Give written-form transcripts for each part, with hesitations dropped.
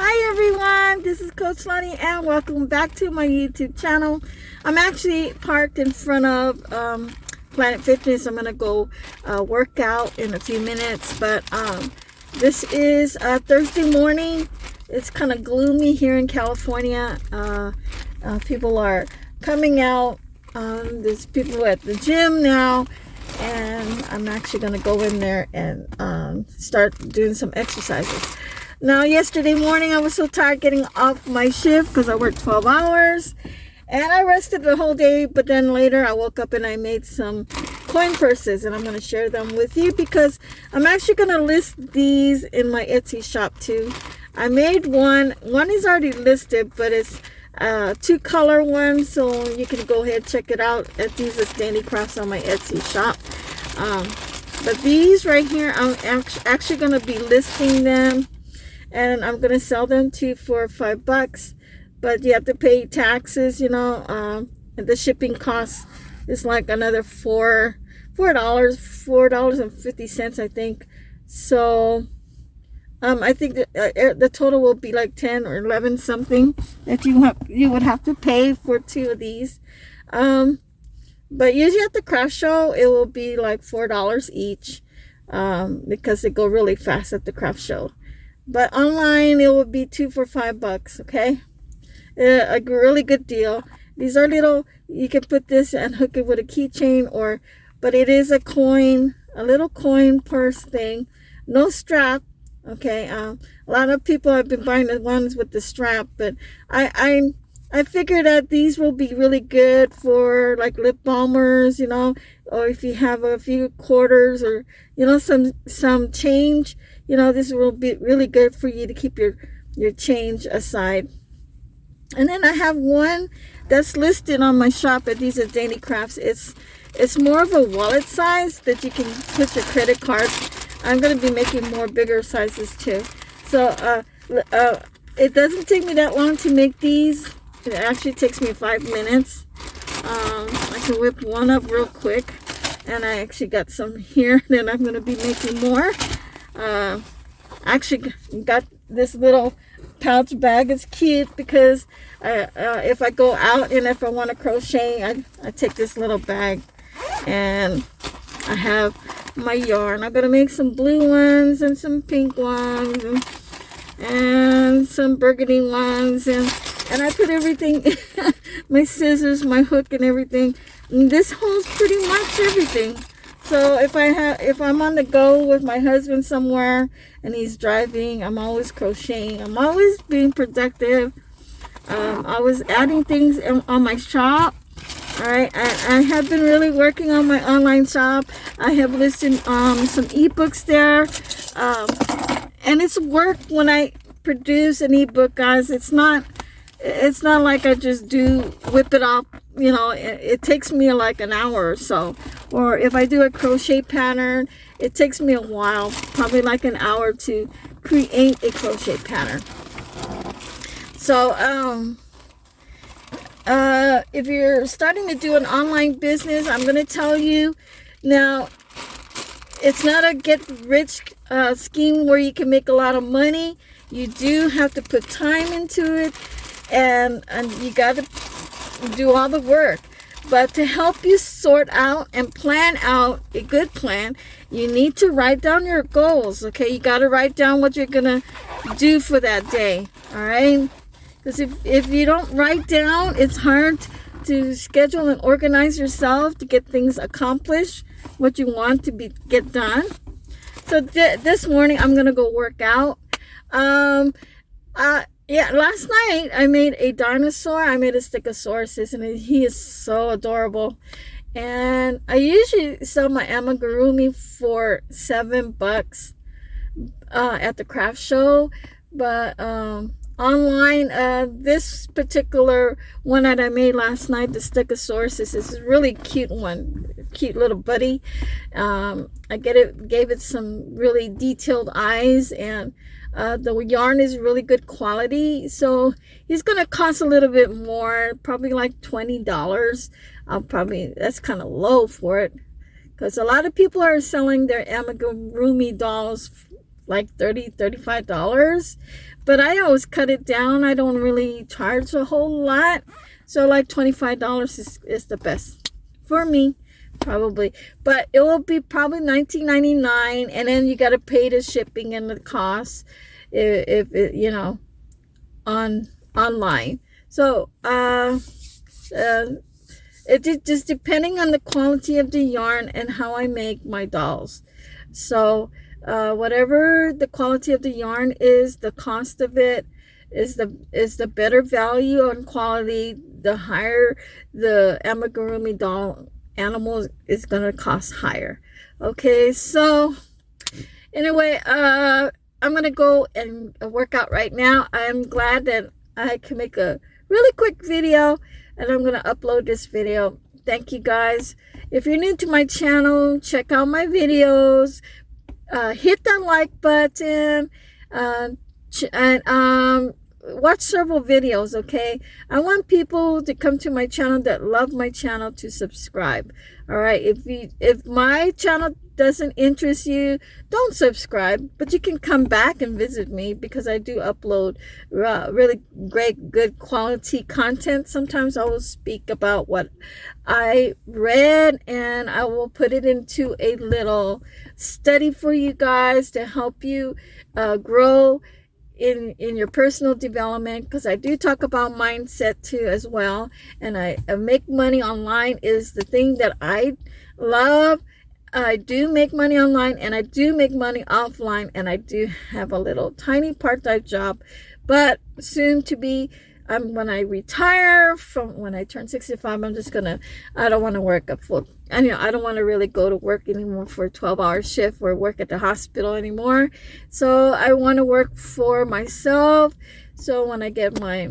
Hi everyone, this is Coach Laudiaann and welcome back to my YouTube channel. I'm actually parked in front of Planet Fitness. I'm gonna go work out in a few minutes, but this is Thursday morning. It's kind of gloomy here in California. People are coming out. There's people at the gym now, and I'm actually gonna go in there and start doing some exercises. Now, yesterday morning, I was so tired getting off my shift because I worked 12 hours and I rested the whole day. But then later I woke up and I made some coin purses, and I'm going to share them with you because I'm actually going to list these in my Etsy shop too. I made one is already listed, but it's two color one, so you can go ahead and check it out at these Daily Crafts on my Etsy shop. But these right here, I'm actually going to be listing them. And I'm going to sell them to you for $5, but you have to pay taxes, and the shipping cost is like another $4.50, I think. So, I think that the total will be like 10 or 11 something that you would have to pay for two of these. But usually at the craft show, it will be like $4 each, because they go really fast at the craft show. But online, it will be two for $5, okay? A really good deal. These are little, you can put this and hook it with a keychain, but it is a little coin purse thing. No strap, okay? A lot of people have been buying the ones with the strap, but I figure that these will be really good for like lip balmers, or if you have a few quarters or, some change. This will be really good for you to keep your change aside. And then I have one that's listed on my shop at these Daily Crafts. It's more of a wallet size that you can put your credit cards. I'm going to be making more bigger sizes too. So it doesn't take me that long to make these. It actually takes me 5 minutes. I can whip one up real quick. And I actually got some here that I'm going to be making more. Actually got this little pouch bag. It's cute because if I go out and if I want to crochet, I take this little bag and I have my yarn. I'm going to make some blue ones and some pink ones and some burgundy ones, and I put everything, my scissors, my hook and everything. And this holds pretty much everything. So if I'm on the go with my husband somewhere and he's driving, I'm always crocheting. I'm always being productive. I was adding things on my shop. All right, I have been really working on my online shop. I have listed some ebooks there, and it's work when I produce an ebook, guys. It's not like I just whip it up. It takes me like an hour or so. Or if I do a crochet pattern, it takes me a while, probably like an hour to create a crochet pattern. So, if you're starting to do an online business, I'm going to tell you now, it's not a get-rich scheme where you can make a lot of money. You do have to put time into it, and you got to do all the work. But to help you sort out and plan out a good plan, you need to write down your goals, okay? You got to write down what you're going to do for that day, all right? Because if you don't write down, it's hard to schedule and organize yourself to get things accomplished, what you want to get done. So this morning, I'm going to go work out. Yeah, last night I made a dinosaur. I made a Stigosaurus, and he is so adorable. And I usually sell my amigurumi for $7 at the craft show, but online, this particular one that I made last night, the Stigosaurus, is a really cute one, cute little buddy. I gave it some really detailed eyes, and the yarn is really good quality, so he's gonna cost a little bit more, probably like $20. That's kind of low for it, because a lot of people are selling their amigurumi dolls like $35, but I always cut it down. I don't really charge a whole lot, so like $25 is the best for me, probably. But it will be probably $19.99, and then you got to pay the shipping and the costs if it, you know, online. So it just depending on the quality of the yarn and how I make my dolls. So whatever the quality of the yarn is, the cost of it is the better value and quality, the higher the amigurumi doll animal is gonna cost higher. Okay, so anyway, I'm gonna go and work out right now. I'm glad that I can make a really quick video, and I'm gonna upload this video. Thank you guys. If you're new to my channel, check out my videos. Hit that like button, and watch several videos. Okay, I want people to come to my channel that love my channel to subscribe. All right, if my channel doesn't interest you, don't subscribe, but you can come back and visit me, because I do upload really great, good quality content. Sometimes I will speak about what I read, and I will put it into a little study for you guys to help you grow in your personal development, because I do talk about mindset too as well. And I make money online is the thing that I love. I do make money online, and I do make money offline, and I do have a little tiny part-time job, but soon to be, when I retire, from when I turn 65, I don't want to work a full, I don't want to really go to work anymore for a 12-hour shift or work at the hospital anymore. So I want to work for myself. So when I get my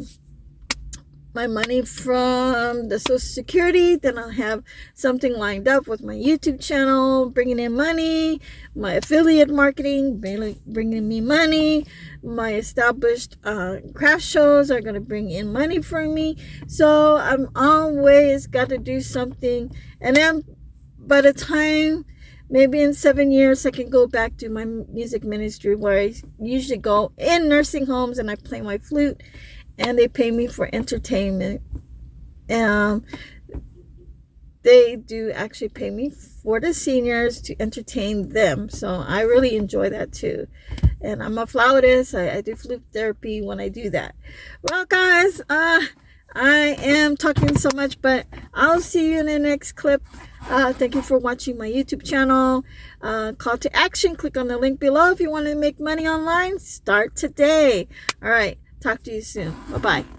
money from the Social Security, then I'll have something lined up with my YouTube channel, bringing in money, my affiliate marketing, bringing me money, my established craft shows are going to bring in money for me. So I'm always got to do something, and then by the time, maybe in 7 years, I can go back to my music ministry, where I usually go in nursing homes and I play my flute, and they pay me for entertainment. They do actually pay me for the seniors to entertain them. So I really enjoy that too. And I'm a flautist. I do flute therapy when I do that. Well, guys, I am talking so much, but I'll see you in the next clip. Thank you for watching my YouTube channel. Call to action. Click on the link below if you want to make money online. Start today. All right. Talk to you soon. Bye-bye.